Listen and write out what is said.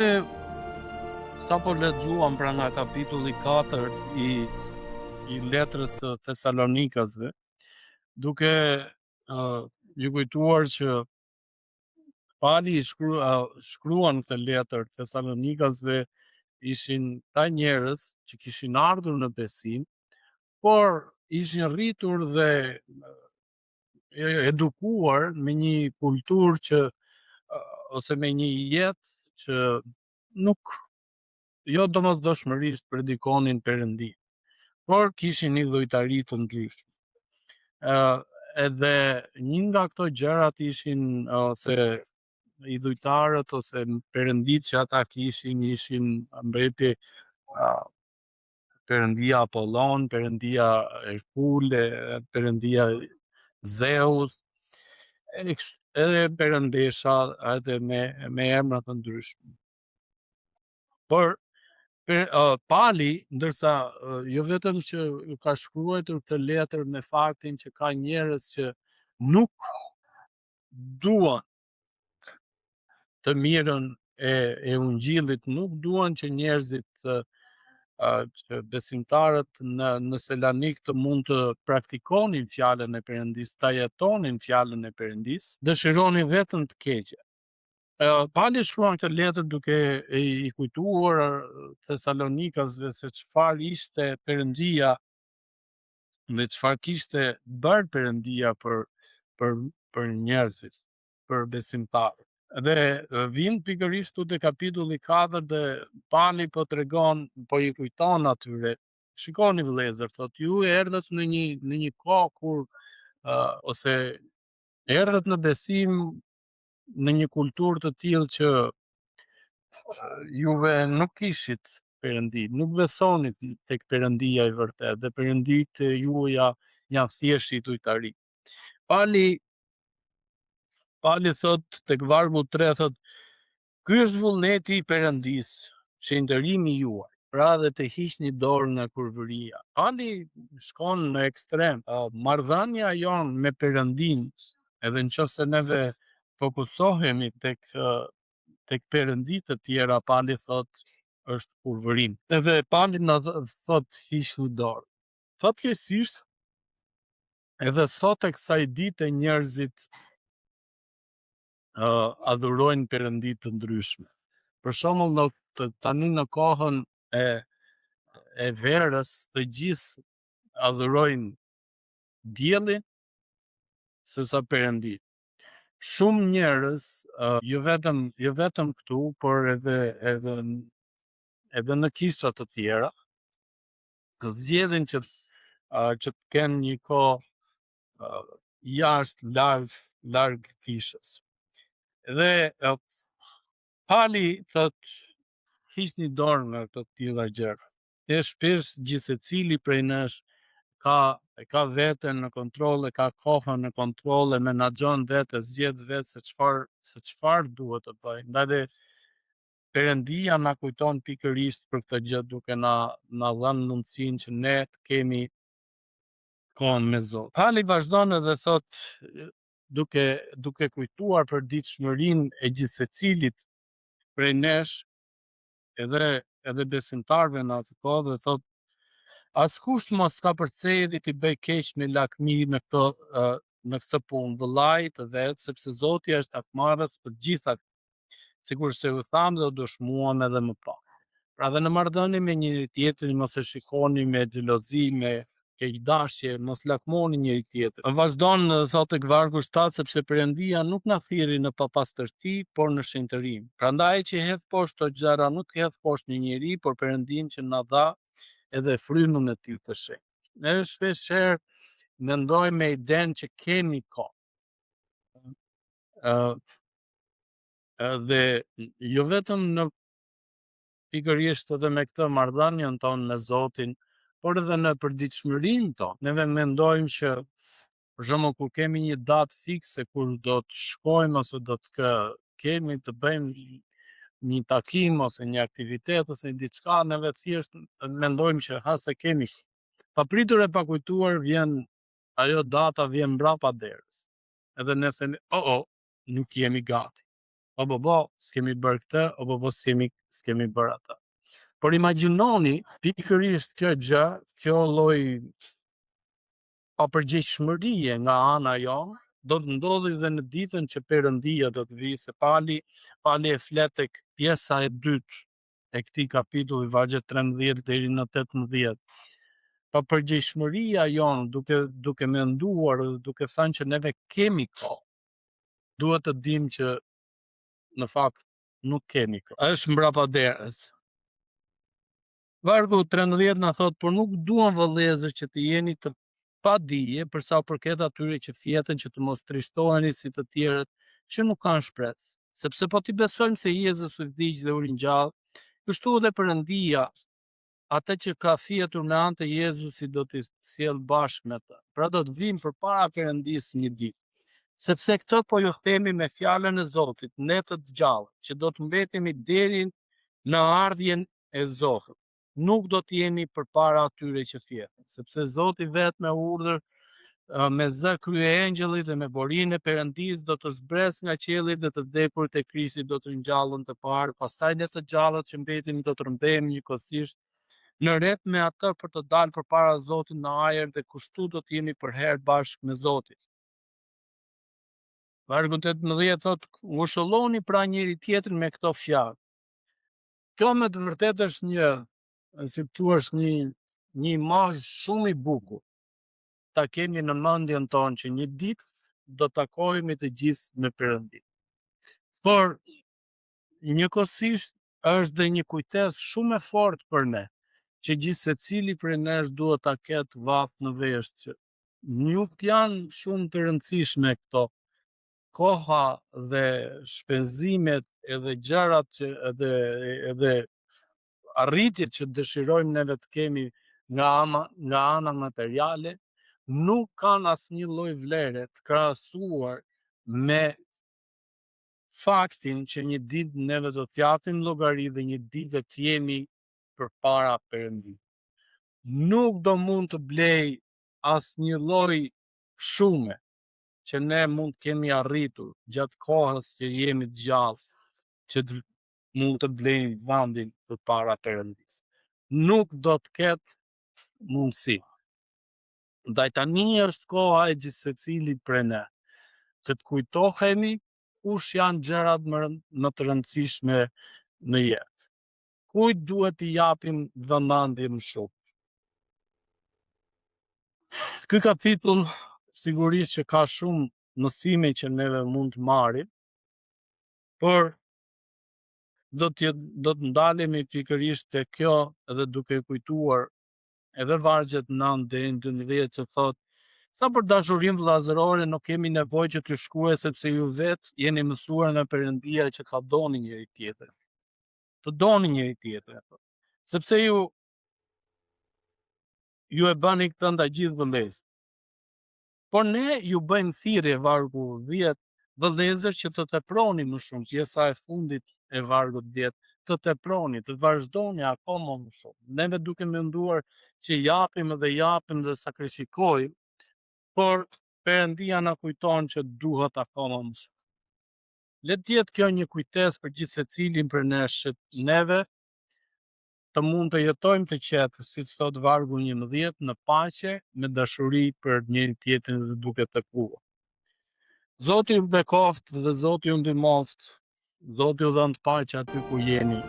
Sa po lexuam pra nga kapitulli 4 i letrës së Thesalonikasve, duke ju kujtuar që Pali shkruan këtë letër Thesalonikasve, ishin ta njerëz që kishin ardhur në besim, por ishin rritur dhe edukuar me një kulturë që ose me një jetë që nuk jo domosdoshmërisht predikonin Perëndin, por kishin një llojtari të ndryshme. Edhe një nga këto gjërat ishin ose idhujtarët ose perëndit që ata kishin ishin mbreti perëndia Apollon, perëndia Herkule, perëndia Zeus, edhe perëndesha edhe me emra të ndryshme. Por Pali, ndërsa jo vetëm që ka shkruar këtë letër me faktin që ka njerëz që nuk duan të mirën e ungjillit, nuk duan që njerëzit që besimtarët në Selanik të mund të praktikonin fjalën e Perëndisë, ta jetonin fjalën e Perëndisë, dëshironin vetëm të keqe. Pali shkruan këtë letër duke i kujtuar Thesalonikasve se çfarë ishte Perëndia dhe çfarë kishte bërë Perëndia për njerëzit, për besimtarët. Dhe vin pikërisht te kapitulli 4 dhe Pali po tregon, po i kujton atyre. Shikoni vëllezër, thotë ju erdhët në një kohë kur ose erdhët në besim në një kulturë të tillë që juve nuk kishit Perëndi, nuk besonit tek Perëndia i vërtet, dhe perëndit juaja janë thjesht idhujtari. Pali thot tek vargu 3, thot, ky është vullneti i Perëndisë, shëndërimi juaj, pra dhe të hiqni dorë nga kurvëria. Pali shkon në ekstrem. Marrëdhënia jon me Perëndin, edhe nëse neve fokusohemi tek perëndit të tjera, Pali thot është kurvërim. Edhe Pali na thot hiqni dorë. Fatkeqësisht, edhe sot e kësaj dite njerëzit adhurojnë perëndi të ndryshme. Për shembull, tani në kohën e verës, të gjithë adhurojnë diellin sesa perëndin. Shumë njerëz, jo vetëm këtu, por edhe në kisha të tjera, të zgjedhin që të kenë një kohë jashtë, larg kishës. Dhe Pali thot hiqni dorë nga këto tilla gjëra. Shpesh gjithsecili prej nesh ka veten në kontroll, e ka kohën në kontroll, e menaxhon vetë, zgjedh vetë se çfarë duhet të bëjë. Ndaj Perëndia na kujton pikërisht për këtë gjë, duke na dhënë mundësinë që ne të kemi kohën me Zot. Pali vazhdon edhe thot, duke kujtuar për ditëshmërinë e gjithsecilit prej nesh, edhe besimtarëve në atë kohë, dhe thot, askush mos ka përcjellë të bëj keq me lakmi në këtë punë, vëllai të vet, sepse Zoti është akmarrës për gjitha, sikur se u tham dhe u dëshmuam edhe më parë. Pra dhe në marrëdhënie me njëri tjetrin mos e shikoni me xhelozi, me keqdashje, mos lakmoni njëri tjetrin. Vazhdon thotë tek vargu 7, sepse Perëndia nuk na thirrri në papastërti, por në shenjtërim. Prandaj që hedh poshtë këto gjëra, nuk hedh poshtë një njeri, por Perëndin që na dha edhe frymën e tij të shenjtë. Ne shpeshherë mendojmë me idenë që kemi kohë. Dhe jo vetëm në pikërisht edhe me këtë marrëdhënien tonë me Zotin, por edhe në përditshmërinë tonë. Neve mendojmë që për shembull kur kemi një datë fikse kur do të shkojmë ose do të kemi të bëjmë një takim ose një aktivitet ose diçka, neve thjesht mendojmë që se kemi. Papritur e pakujtuar ajo data vjen mbrapa derës. Edhe ne themi, nuk jemi gati. o babo, s'kemi bërë këtë, o babo, s'kemi bërë atë. Por imagjinoni pikërisht kjo gjë, kjo lloj papërgjegjshmërie nga ana jonë, do të ndodhi dhe në ditën që Perëndia do të vijë, se pali e flet tek pjesa e dytë e këtij kapitulli, vargjet 13 deri në 18. Papërgjegjshmëria jonë, duke menduar dhe duke thënë që neve kemi kohë, duhet të dimë që në fakt nuk kemi kohë. Është mbrapa derës. Vargu 13 na thot, por nuk duam vëllezër që të jeni të pa dije për sa u përket atyre që fjetën, që të mos trishtoheni si të tjerët që nuk kanë shpresë, sepse po t'i besojmë se Jezus u vdiq dhe u ringjall, kështu edhe Perëndia atë që ka fjetur me anë të Jezusit do t'i sjell bashkë me të. Pra do të vijmë përpara Perëndisë një ditë. Sepse këtë po ju themi me fjalën e Zotit, ne të gjallë, që do të mbetemi deri në ardhjen e Zotit. Nuk do të jeni përpara atyre që fjetën, sepse Zoti vetë me urdhër, me zë kryengjëllit dhe me borinë e Perëndisë do të zbres nga qielli dhe të vdekurit e Krishtit do të ringjallën të parë, pastaj ne të gjallët që mbetemi do të rëmbehemi njëkohësisht në rreth me atë për të dalë përpara Zotit në ajër dhe kushtu do të jemi për herë bashkë me Zotin. Vargu 18 thot, ngushëlloni pra njëri tjetrin me këto fjalë. Kjo me të vërtetë është si thua, një imazh shumë i bukur. Ta kemi në mendjen tonë që një ditë do të takohemi të gjithë me Perëndin. Por njëkohësisht është dhe një kujtesë shumë e fortë për ne, që gjithë secili prej nesh duhet ta ketë vath në vesh, që nuk janë shumë të rëndësishme këto. Koha dhe shpenzimet edhe gjërat që edhe arritjet që dëshirojmë neve të kemi nga ana materiale nuk kanë asnjë lloj vlere të krahasuar me faktin që një ditë neve do të japim llogari dhe një ditë do të jemi përpara Perëndisë. Nuk do mund të blej asnjë lloj shume që ne mund të kemi arritur gjatë kohës që jemi të gjallë, që mund të blejmë vendin përpara Perëndisë. Nuk do të ketë mundësi. Ndaj tani është koha e gjithë secilit prej ne, që të kujtohemi kush janë gjërat më të rëndësishme në jetë. Kujt duhet t'i japim vëmendje më shumë. Ky kapitull sigurisht që ka shumë mësime që neve mund të marrim, por do të ndalemi pikërisht te kjo edhe duke kujtuar edhe vargjet 9 deri në 12 që thot, sa për dashurinë vëllazërore nuk kemi nevojë që t'ju shkruaj sepse ju vetë jeni mësuar nga Perëndia që ta doni njëri tjetrin. Të doni njëri tjetrin, sepse ju e bëni këtë ndaj gjithë vëllezërve. Por ne ju bëjmë thirrje, vargu 10, vëllezër që të teproni më shumë, pjesa e fundit e vargut 10, të teproni, të vazhdoni akoma më shumë. Neve duke menduar që japim dhe sakrifikojmë, por Perëndia na kujton që duhet akoma më shumë. Le të jetë kjo një kujtesë për gjithë secilin për ne, që neve të mund të jetojmë të qetë, siç thot vargu 11, në paqe, me dashuri për njëri tjetrin dhe duke bekuar. Zoti ju bekoft dhe Zoti ju ndihmoft. Zoti ju dhënë paqe aty ku jeni.